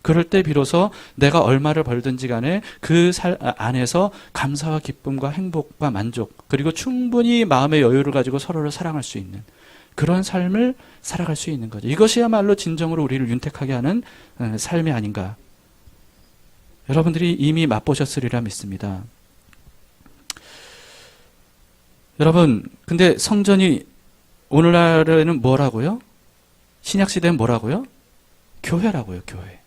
A: 그럴 때 비로소 내가 얼마를 벌든지 간에 그 안에서 감사와 기쁨과 행복과 만족, 그리고 충분히 마음의 여유를 가지고 서로를 사랑할 수 있는 그런 삶을 살아갈 수 있는 거죠. 이것이야말로 진정으로 우리를 윤택하게 하는 삶이 아닌가. 여러분들이 이미 맛보셨으리라 믿습니다. 여러분, 근데 성전이 오늘날에는 뭐라고요? 신약시대는 뭐라고요? 교회라고요, 교회.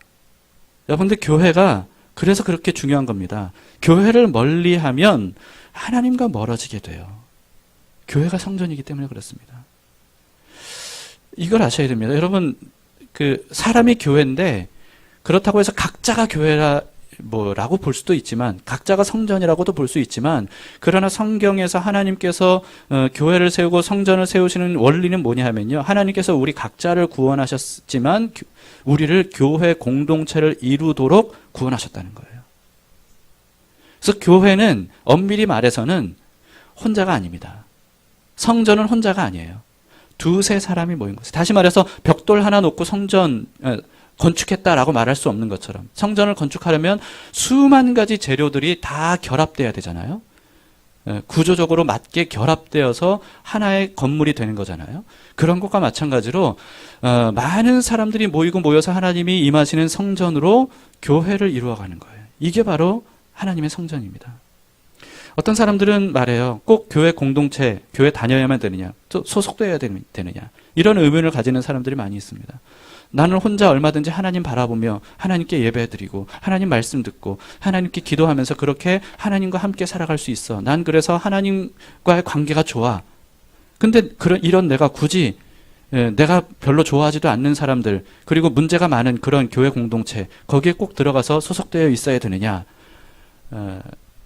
A: 여러분들, 교회가 그래서 그렇게 중요한 겁니다. 교회를 멀리하면 하나님과 멀어지게 돼요. 교회가 성전이기 때문에 그렇습니다. 이걸 아셔야 됩니다. 여러분, 사람이 교회인데, 그렇다고 해서 각자가 뭐라고 볼 수도 있지만, 각자가 성전이라고도 볼 수 있지만, 그러나 성경에서 하나님께서 교회를 세우고 성전을 세우시는 원리는 뭐냐 하면요, 하나님께서 우리 각자를 구원하셨지만 우리를 교회 공동체를 이루도록 구원하셨다는 거예요. 그래서 교회는 엄밀히 말해서는 혼자가 아닙니다. 성전은 혼자가 아니에요. 두세 사람이 모인 것이에요. 다시 말해서 벽돌 하나 놓고 성전 건축했다라고 말할 수 없는 것처럼, 성전을 건축하려면 수만 가지 재료들이 다 결합돼야 되잖아요. 구조적으로 맞게 결합되어서 하나의 건물이 되는 거잖아요. 그런 것과 마찬가지로 많은 사람들이 모여서 하나님이 임하시는 성전으로 교회를 이루어가는 거예요. 이게 바로 하나님의 성전입니다. 어떤 사람들은 말해요. 꼭 교회 공동체, 교회 다녀야만 되느냐, 또 소속돼야 되느냐, 이런 의문을 가지는 사람들이 많이 있습니다. 나는 혼자 얼마든지 하나님 바라보며 하나님께 예배드리고 하나님 말씀 듣고 하나님께 기도하면서 그렇게 하나님과 함께 살아갈 수 있어. 난 그래서 하나님과의 관계가 좋아. 근데 이런 내가 굳이 내가 별로 좋아하지도 않는 사람들, 그리고 문제가 많은 그런 교회 공동체, 거기에 꼭 들어가서 소속되어 있어야 되느냐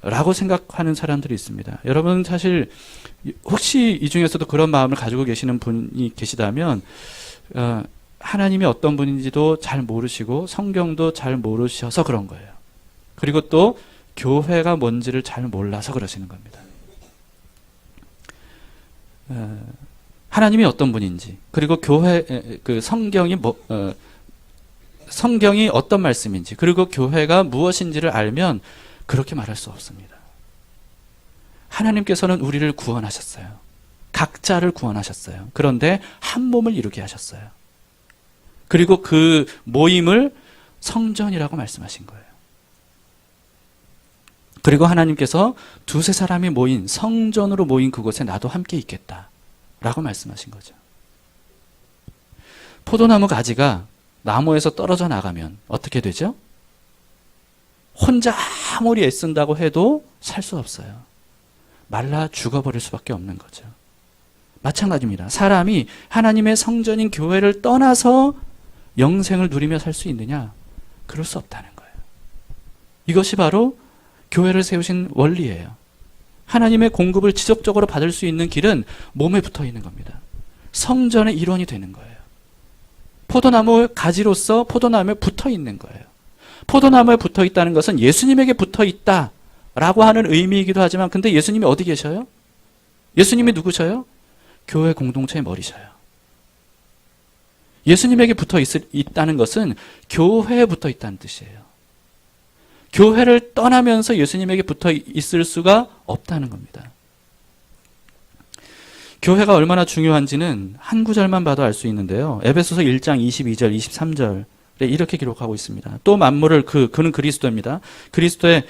A: 라고 생각하는 사람들이 있습니다. 여러분, 사실 혹시 이 중에서도 그런 마음을 가지고 계시는 분이 계시다면 하나님이 어떤 분인지도 잘 모르시고 성경도 잘 모르셔서 그런 거예요. 그리고 또 교회가 뭔지를 잘 몰라서 그러시는 겁니다. 하나님이 어떤 분인지, 그리고 성경이 어떤 말씀인지, 그리고 교회가 무엇인지를 알면 그렇게 말할 수 없습니다. 하나님께서는 우리를 구원하셨어요. 각자를 구원하셨어요. 그런데 한 몸을 이루게 하셨어요. 그리고 그 모임을 성전이라고 말씀하신 거예요. 그리고 하나님께서 두세 사람이 모인 성전으로 모인 그곳에 나도 함께 있겠다라고 말씀하신 거죠. 포도나무 가지가 나무에서 떨어져 나가면 어떻게 되죠? 혼자 아무리 애쓴다고 해도 살 수 없어요. 말라 죽어버릴 수밖에 없는 거죠. 마찬가지입니다. 사람이 하나님의 성전인 교회를 떠나서 영생을 누리며 살 수 있느냐? 그럴 수 없다는 거예요. 이것이 바로 교회를 세우신 원리예요. 하나님의 공급을 지속적으로 받을 수 있는 길은 몸에 붙어 있는 겁니다. 성전의 일원이 되는 거예요. 포도나무 가지로서 포도나무에 붙어 있는 거예요. 포도나무에 붙어 있다는 것은 예수님에게 붙어 있다라고 하는 의미이기도 하지만 근데 예수님이 어디 계셔요? 예수님이 누구셔요? 교회 공동체의 머리셔요. 예수님에게 붙어 있다는 것은 교회에 붙어 있다는 뜻이에요. 교회를 떠나면서 예수님에게 붙어 있을 수가 없다는 겁니다. 교회가 얼마나 중요한지는 한 구절만 봐도 알 수 있는데요. 에베소서 1장 22절, 23절에 이렇게 기록하고 있습니다. 또 만물을 그는 그리스도입니다. 그리스도의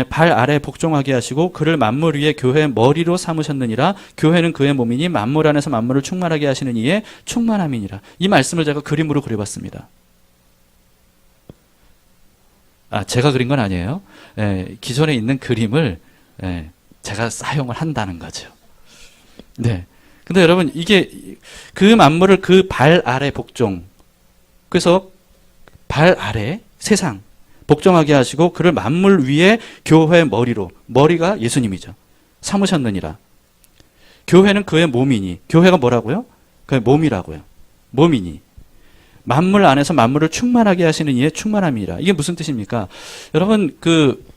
A: 발 아래 복종하게 하시고 그를 만물 위에 교회의 머리로 삼으셨느니라. 교회는 그의 몸이니 만물 안에서 만물을 충만하게 하시는 이의 충만함이니라. 이 말씀을 제가 그림으로 그려봤습니다. 제가 그린 건 아니에요. 기존에 있는 그림을 제가 사용을 한다는 거죠. 네. 근데 여러분, 이게 그 만물을 그 발 아래 복종. 그래서 발 아래 세상 복종하게 하시고 그를 만물 위에 교회의 머리로, 머리가 예수님이죠. 삼으셨느니라. 교회는 그의 몸이니. 교회가 뭐라고요? 그의 몸이라고요. 몸이니. 만물 안에서 만물을 충만하게 하시는 이의 충만함이라. 이게 무슨 뜻입니까? 여러분,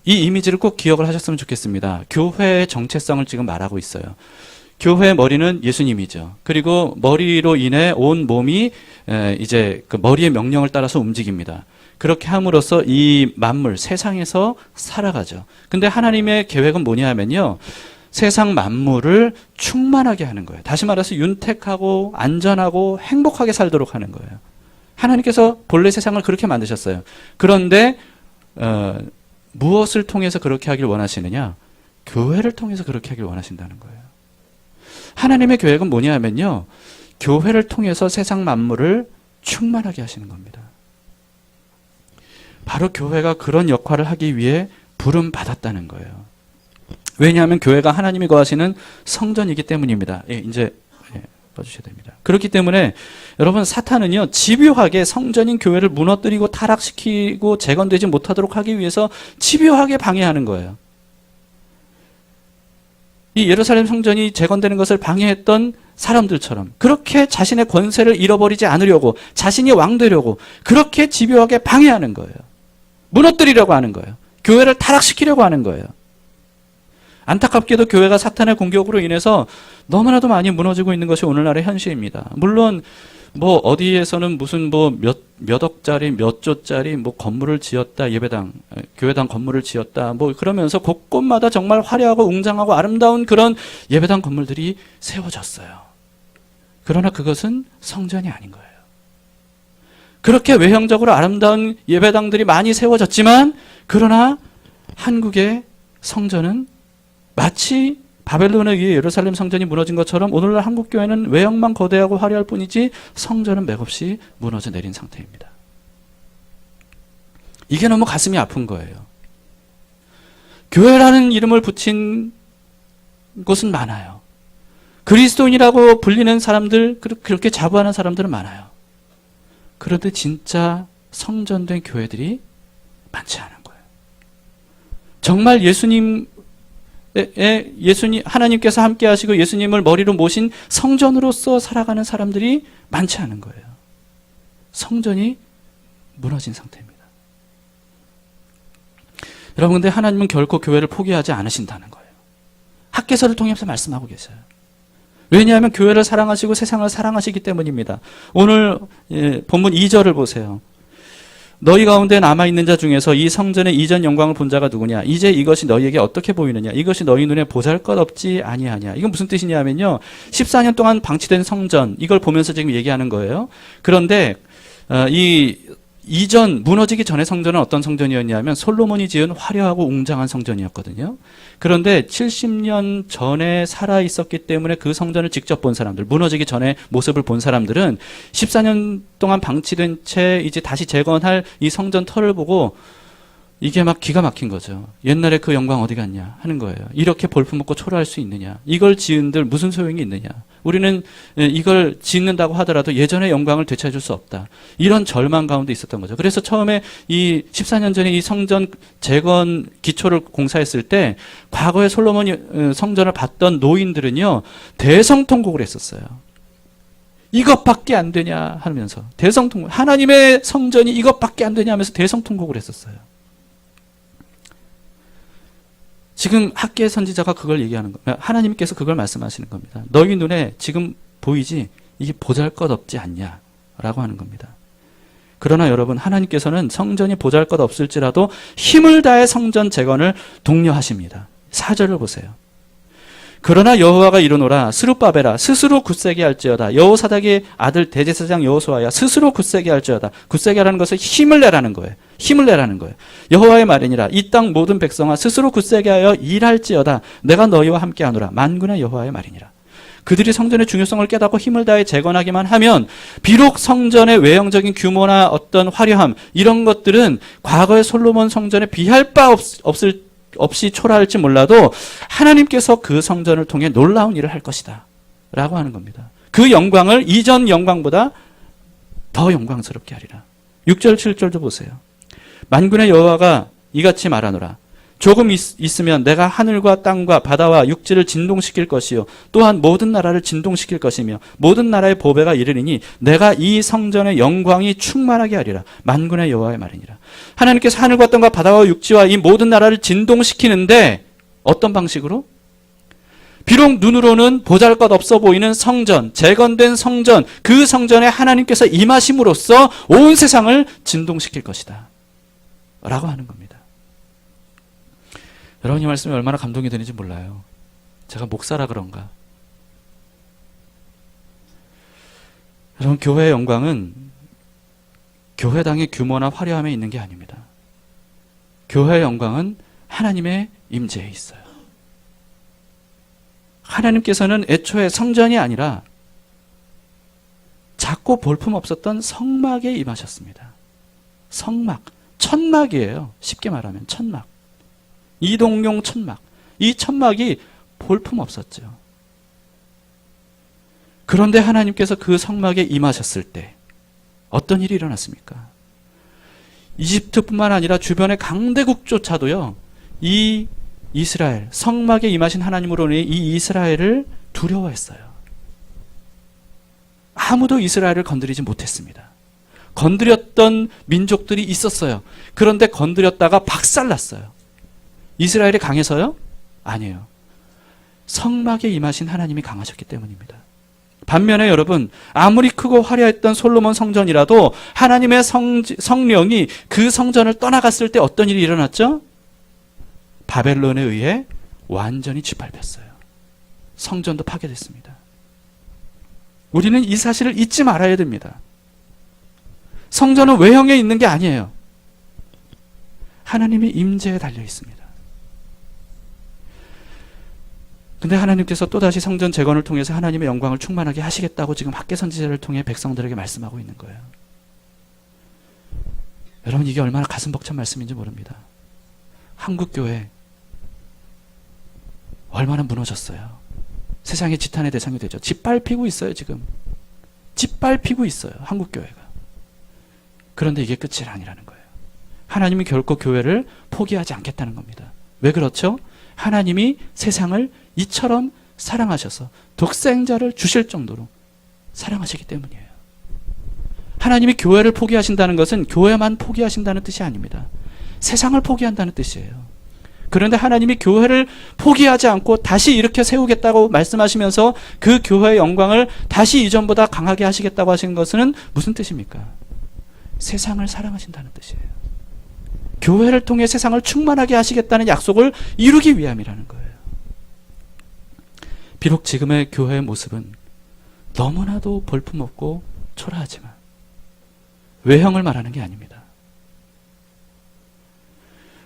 A: 이 이미지를 꼭 기억을 하셨으면 좋겠습니다. 교회의 정체성을 지금 말하고 있어요. 교회의 머리는 예수님이죠. 그리고 머리로 인해 온 몸이 이제 그 머리의 명령을 따라서 움직입니다. 그렇게 함으로써 이 만물, 세상에서 살아가죠. 근데 하나님의 계획은 뭐냐 하면요. 세상 만물을 충만하게 하는 거예요. 다시 말해서 윤택하고 안전하고 행복하게 살도록 하는 거예요. 하나님께서 본래 세상을 그렇게 만드셨어요. 그런데 무엇을 통해서 그렇게 하길 원하시느냐? 교회를 통해서 그렇게 하길 원하신다는 거예요. 하나님의 계획은 뭐냐 하면요. 교회를 통해서 세상 만물을 충만하게 하시는 겁니다. 바로 교회가 그런 역할을 하기 위해 부름받았다는 거예요. 왜냐하면 교회가 하나님이 거하시는 성전이기 때문입니다. 이제 봐주셔야 됩니다. 그렇기 때문에 여러분, 사탄은요, 집요하게 성전인 교회를 무너뜨리고 타락시키고 재건되지 못하도록 하기 위해서 집요하게 방해하는 거예요. 이 예루살렘 성전이 재건되는 것을 방해했던 사람들처럼 그렇게 자신의 권세를 잃어버리지 않으려고, 자신이 왕되려고 그렇게 집요하게 방해하는 거예요. 무너뜨리려고 하는 거예요. 교회를 타락시키려고 하는 거예요. 안타깝게도 교회가 사탄의 공격으로 인해서 너무나도 많이 무너지고 있는 것이 오늘날의 현실입니다. 물론 뭐 어디에서는 무슨 뭐 몇 억짜리 몇 조짜리 뭐 건물을 지었다, 교회당 건물을 지었다, 뭐 그러면서 곳곳마다 정말 화려하고 웅장하고 아름다운 그런 예배당 건물들이 세워졌어요. 그러나 그것은 성전이 아닌 거예요. 그렇게 외형적으로 아름다운 예배당들이 많이 세워졌지만, 그러나 한국의 성전은 마치 바벨론에 의해 예루살렘 성전이 무너진 것처럼 오늘날 한국교회는 외형만 거대하고 화려할 뿐이지 성전은 맥없이 무너져 내린 상태입니다. 이게 너무 가슴이 아픈 거예요. 교회라는 이름을 붙인 곳은 많아요. 그리스도인이라고 불리는 사람들, 그렇게 자부하는 사람들은 많아요. 그런데 진짜 성전된 교회들이 많지 않은 거예요. 정말 하나님께서 함께 하시고 예수님을 머리로 모신 성전으로서 살아가는 사람들이 많지 않은 거예요. 성전이 무너진 상태입니다. 여러분, 근데 하나님은 결코 교회를 포기하지 않으신다는 거예요. 학개서를 통해서 말씀하고 계셔요. 왜냐하면 교회를 사랑하시고 세상을 사랑하시기 때문입니다. 오늘 본문 2절을 보세요. 너희 가운데 남아있는 자 중에서 이 성전의 이전 영광을 본 자가 누구냐? 이제 이것이 너희에게 어떻게 보이느냐? 이것이 너희 눈에 보잘것없지 아니하냐? 이건 무슨 뜻이냐면요. 14년 동안 방치된 성전, 이걸 보면서 지금 얘기하는 거예요. 그런데 이 이전 무너지기 전의 성전은 어떤 성전이었냐면 솔로몬이 지은 화려하고 웅장한 성전이었거든요. 그런데 70년 전에 살아 있었기 때문에 그 성전을 직접 본 사람들, 무너지기 전에 모습을 본 사람들은 14년 동안 방치된 채 이제 다시 재건할 이 성전 터를 보고 이게 막 기가 막힌 거죠. 옛날에 그 영광 어디 갔냐 하는 거예요. 이렇게 볼품없고 초라할 수 있느냐. 이걸 지은들 무슨 소용이 있느냐. 우리는 이걸 짓는다고 하더라도 예전의 영광을 되찾을 수 없다. 이런 절망 가운데 있었던 거죠. 그래서 처음에 이 14년 전에 이 성전 재건 기초를 공사했을 때 과거에 솔로몬이 성전을 봤던 노인들은요. 대성통곡을 했었어요. 이것밖에 안 되냐 하면서 대성통곡. 하나님의 성전이 이것밖에 안 되냐 하면서 대성통곡을 했었어요. 지금 학계의 선지자가 그걸 얘기하는 거예요. 하나님께서 그걸 말씀하시는 겁니다. 너희 눈에 지금 보이지? 이게 보잘것없지 않냐? 라고 하는 겁니다. 그러나 여러분, 하나님께서는 성전이 보잘것없을지라도 힘을 다해 성전 재건을 독려하십니다. 4절을 보세요. 그러나 여호와가 이르노라 스룹바벨아 스스로 굳세게 할지어다. 여호사닥의 아들 대제사장 여호수아야 스스로 굳세게 할지어다. 굳세게 하라는 것은 힘을 내라는 거예요. 힘을 내라는 거예요. 여호와의 말이니라 이 땅 모든 백성아 스스로 굳세게 하여 일할지어다. 내가 너희와 함께하노라. 만군의 여호와의 말이니라. 그들이 성전의 중요성을 깨닫고 힘을 다해 재건하기만 하면 비록 성전의 외형적인 규모나 어떤 화려함 이런 것들은 과거의 솔로몬 성전에 비할 바 없이 초라할지 몰라도 하나님께서 그 성전을 통해 놀라운 일을 할 것이다 라고 하는 겁니다. 그 영광을 이전 영광보다 더 영광스럽게 하리라. 6절 7절도 보세요. 만군의 여호와가 이같이 말하노라. 조금 있으면 내가 하늘과 땅과 바다와 육지를 진동시킬 것이요 또한 모든 나라를 진동시킬 것이며 모든 나라의 보배가 이르리니 내가 이 성전의 영광이 충만하게 하리라. 만군의 여호와의 말이니라. 하나님께서 하늘과 땅과 바다와 육지와 이 모든 나라를 진동시키는데 어떤 방식으로? 비록 눈으로는 보잘것없어 보이는 성전, 재건된 성전, 그 성전에 하나님께서 임하심으로써 온 세상을 진동시킬 것이다 라고 하는 겁니다. 여러분 이 말씀이 얼마나 감동이 되는지 몰라요. 제가 목사라 그런가. 여러분 교회의 영광은 교회당의 규모나 화려함에 있는 게 아닙니다. 교회의 영광은 하나님의 임재에 있어요. 하나님께서는 애초에 성전이 아니라 작고 볼품없었던 성막에 임하셨습니다. 성막, 천막이에요. 쉽게 말하면 천막. 이동용 천막. 이 천막이 볼품없었죠. 그런데 하나님께서 그 성막에 임하셨을 때 어떤 일이 일어났습니까? 이집트뿐만 아니라 주변의 강대국조차도요. 이 이스라엘, 성막에 임하신 하나님으로는 이 이스라엘을 두려워했어요. 아무도 이스라엘을 건드리지 못했습니다. 건드렸던 민족들이 있었어요. 그런데 건드렸다가 박살났어요. 이스라엘이 강해서요? 아니에요. 성막에 임하신 하나님이 강하셨기 때문입니다. 반면에 여러분 아무리 크고 화려했던 솔로몬 성전이라도 하나님의 성령이 그 성전을 떠나갔을 때 어떤 일이 일어났죠? 바벨론에 의해 완전히 짓밟혔어요. 성전도 파괴됐습니다. 우리는 이 사실을 잊지 말아야 됩니다. 성전은 외형에 있는 게 아니에요. 하나님의 임재에 달려 있습니다. 근데 하나님께서 또다시 성전 재건을 통해서 하나님의 영광을 충만하게 하시겠다고 지금 학개 선지자를 통해 백성들에게 말씀하고 있는 거예요. 여러분 이게 얼마나 가슴 벅찬 말씀인지 모릅니다. 한국교회 얼마나 무너졌어요. 세상의 지탄의 대상이 되죠. 짓밟히고 있어요. 지금 짓밟히고 있어요. 한국교회가. 그런데 이게 끝이 아니라는 거예요. 하나님이 결코 교회를 포기하지 않겠다는 겁니다. 왜 그렇죠? 하나님이 세상을 이처럼 사랑하셔서 독생자를 주실 정도로 사랑하시기 때문이에요. 하나님이 교회를 포기하신다는 것은 교회만 포기하신다는 뜻이 아닙니다. 세상을 포기한다는 뜻이에요. 그런데 하나님이 교회를 포기하지 않고 다시 이렇게 세우겠다고 말씀하시면서 그 교회의 영광을 다시 이전보다 강하게 하시겠다고 하시는 것은 무슨 뜻입니까? 세상을 사랑하신다는 뜻이에요. 교회를 통해 세상을 충만하게 하시겠다는 약속을 이루기 위함이라는 거예요. 비록 지금의 교회의 모습은 너무나도 볼품없고 초라하지만 외형을 말하는 게 아닙니다.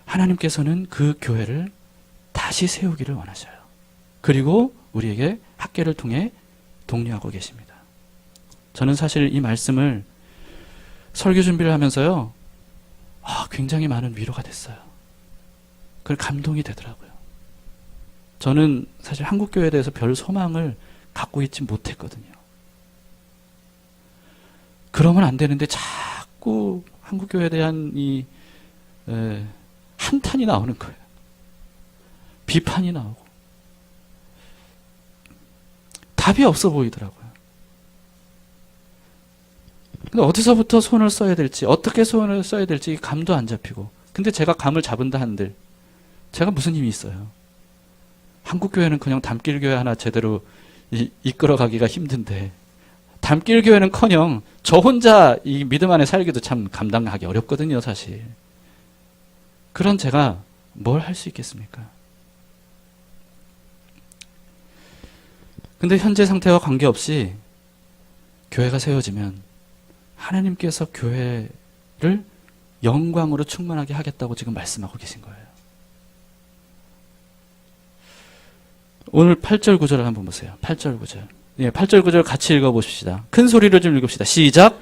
A: 하나님께서는 그 교회를 다시 세우기를 원하셔요. 그리고 우리에게 학계를 통해 독려하고 계십니다. 저는 사실 이 말씀을 설교 준비를 하면서요, 굉장히 많은 위로가 됐어요. 그 감동이 되더라고요. 저는 사실 한국교회에 대해서 별 소망을 갖고 있지 못했거든요. 그러면 안 되는데 자꾸 한국교회에 대한 이 한탄이 나오는 거예요. 비판이 나오고. 답이 없어 보이더라고요. 근데 어디서부터 손을 써야 될지, 어떻게 손을 써야 될지 감도 안 잡히고. 근데 제가 감을 잡은다 한들 제가 무슨 힘이 있어요? 한국교회는 그냥 담길교회 하나 제대로 이끌어가기가 힘든데, 담길교회는커녕 저 혼자 이 믿음 안에 살기도 참 감당하기 어렵거든요, 사실. 그런 제가 뭘 할 수 있겠습니까? 근데 현재 상태와 관계없이 교회가 세워지면 하나님께서 교회를 영광으로 충만하게 하겠다고 지금 말씀하고 계신 거예요. 오늘 8절 9절을 한번 보세요. 8절 9절. 예, 8절 9절 같이 읽어보십시다. 큰 소리로 좀 읽읍시다. 시작.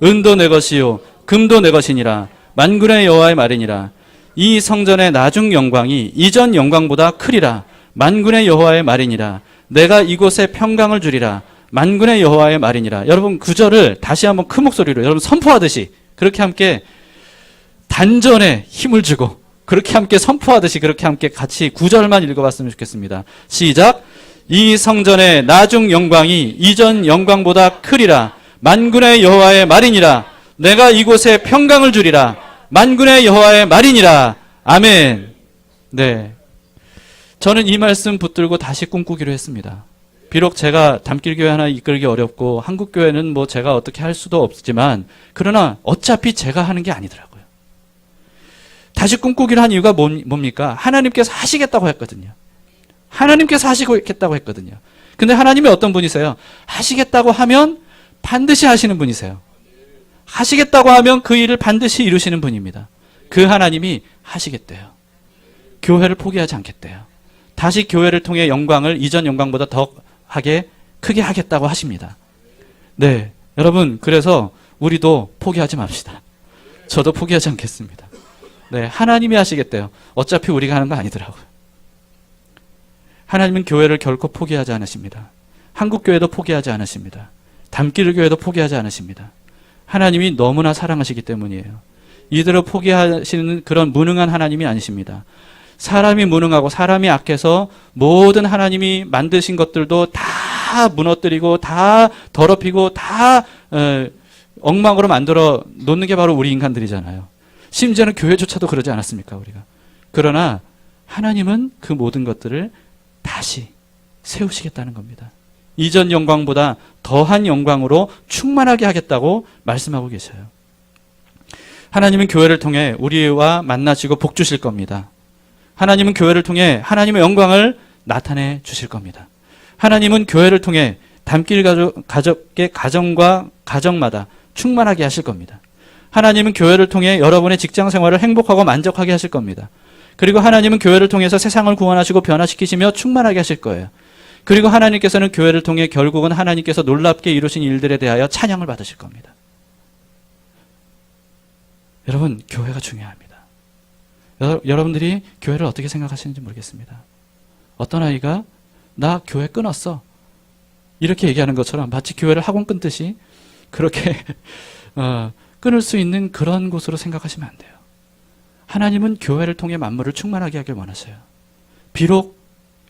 A: 은도 내 것이요 금도 내 것이니라. 만군의 여호와의 말이니라. 이 성전의 나중 영광이 이전 영광보다 크리라. 만군의 여호와의 말이니라. 내가 이곳에 평강을 주리라. 만군의 여호와의 말이니라. 여러분 9절을 다시 한번 큰 목소리로 여러분 선포하듯이 그렇게 함께 단전에 힘을 주고 그렇게 함께 선포하듯이 그렇게 함께 같이 9절만 읽어봤으면 좋겠습니다. 시작. 이 성전의 나중 영광이 이전 영광보다 크리라. 만군의 여호와의 말이니라. 내가 이곳에 평강을 주리라. 만군의 여호와의 말이니라. 아멘. 네. 저는 이 말씀 붙들고 다시 꿈꾸기로 했습니다. 비록 제가 담길교회 하나 이끌기 어렵고 한국교회는 뭐 제가 어떻게 할 수도 없지만 그러나 어차피 제가 하는 게 아니더라고요. 다시 꿈꾸기를 한 이유가 뭡니까? 하나님께서 하시겠다고 했거든요. 하나님께서 하시겠다고 했거든요. 근데 하나님이 어떤 분이세요? 하시겠다고 하면 반드시 하시는 분이세요. 하시겠다고 하면 그 일을 반드시 이루시는 분입니다. 그 하나님이 하시겠대요. 교회를 포기하지 않겠대요. 다시 교회를 통해 영광을 이전 영광보다 더 크게 하겠다고 하십니다. 네, 여러분 그래서 우리도 포기하지 맙시다. 저도 포기하지 않겠습니다. 네, 하나님이 하시겠대요. 어차피 우리가 하는 거 아니더라고요. 하나님은 교회를 결코 포기하지 않으십니다. 한국교회도 포기하지 않으십니다. 담길교회도 포기하지 않으십니다. 하나님이 너무나 사랑하시기 때문이에요. 이대로 포기하시는 그런 무능한 하나님이 아니십니다. 사람이 무능하고 사람이 악해서 모든 하나님이 만드신 것들도 다 무너뜨리고 다 더럽히고 다 엉망으로 만들어 놓는 게 바로 우리 인간들이잖아요. 심지어는 교회조차도 그러지 않았습니까, 우리가. 그러나 하나님은 그 모든 것들을 다시 세우시겠다는 겁니다. 이전 영광보다 더한 영광으로 충만하게 하겠다고 말씀하고 계셔요. 하나님은 교회를 통해 우리와 만나시고 복 주실 겁니다. 하나님은 교회를 통해 하나님의 영광을 나타내 주실 겁니다. 하나님은 교회를 통해 담길 가족의 가정과 가정마다 충만하게 하실 겁니다. 하나님은 교회를 통해 여러분의 직장 생활을 행복하고 만족하게 하실 겁니다. 그리고 하나님은 교회를 통해서 세상을 구원하시고 변화시키시며 충만하게 하실 거예요. 그리고 하나님께서는 교회를 통해 결국은 하나님께서 놀랍게 이루신 일들에 대하여 찬양을 받으실 겁니다. 여러분, 교회가 중요합니다. 여러분들이 교회를 어떻게 생각하시는지 모르겠습니다. 어떤 아이가 나 교회 끊었어 이렇게 얘기하는 것처럼 마치 교회를 학원 끊듯이 그렇게 끊을 수 있는 그런 곳으로 생각하시면 안 돼요. 하나님은 교회를 통해 만물을 충만하게 하길 원하셔요. 비록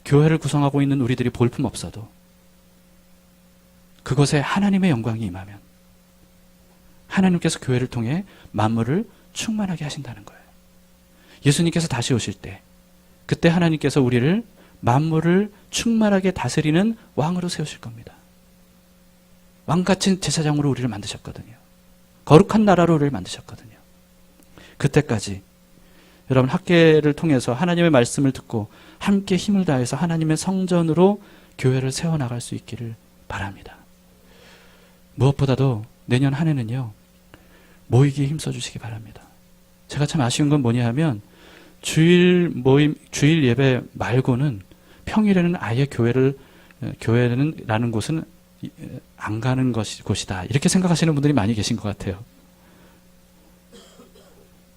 A: 교회를 구성하고 있는 우리들이 볼품없어도 그곳에 하나님의 영광이 임하면 하나님께서 교회를 통해 만물을 충만하게 하신다는 거예요. 예수님께서 다시 오실 때 그때 하나님께서 우리를 만물을 충만하게 다스리는 왕으로 세우실 겁니다. 왕같은 제사장으로 우리를 만드셨거든요. 거룩한 나라로 우리를 만드셨거든요. 그때까지 여러분 학계를 통해서 하나님의 말씀을 듣고 함께 힘을 다해서 하나님의 성전으로 교회를 세워나갈 수 있기를 바랍니다. 무엇보다도 내년 한 해는요. 모이기에 힘써주시기 바랍니다. 제가 참 아쉬운 건 뭐냐 하면 주일 모임, 주일 예배 말고는 평일에는 아예 교회는 라는 곳은 안 가는 곳이다. 이렇게 생각하시는 분들이 많이 계신 것 같아요.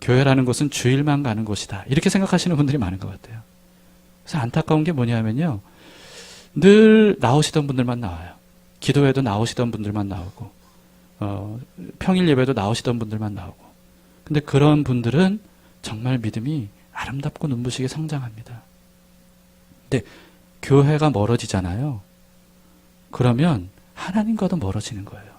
A: 교회라는 곳은 주일만 가는 곳이다. 이렇게 생각하시는 분들이 많은 것 같아요. 그래서 안타까운 게 뭐냐 하면요. 늘 나오시던 분들만 나와요. 기도회도 나오시던 분들만 나오고, 평일 예배도 나오시던 분들만 나오고. 근데 그런 분들은 정말 믿음이 아름답고 눈부시게 성장합니다. 근데 교회가 멀어지잖아요. 그러면 하나님과도 멀어지는 거예요.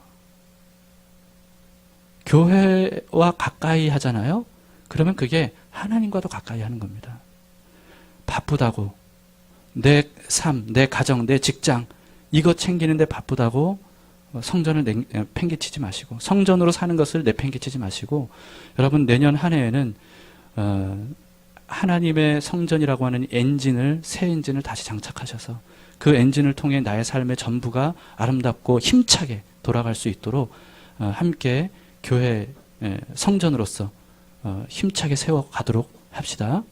A: 교회와 가까이 하잖아요. 그러면 그게 하나님과도 가까이 하는 겁니다. 바쁘다고 내 삶, 내 가정, 내 직장 이거 챙기는데 바쁘다고 성전을 팽개치지 마시고 성전으로 사는 것을 내팽개치지 마시고 여러분 내년 한 해에는 하나님의 성전이라고 하는 새 엔진을 다시 장착하셔서 그 엔진을 통해 나의 삶의 전부가 아름답고 힘차게 돌아갈 수 있도록 함께 교회 성전으로서 힘차게 세워가도록 합시다.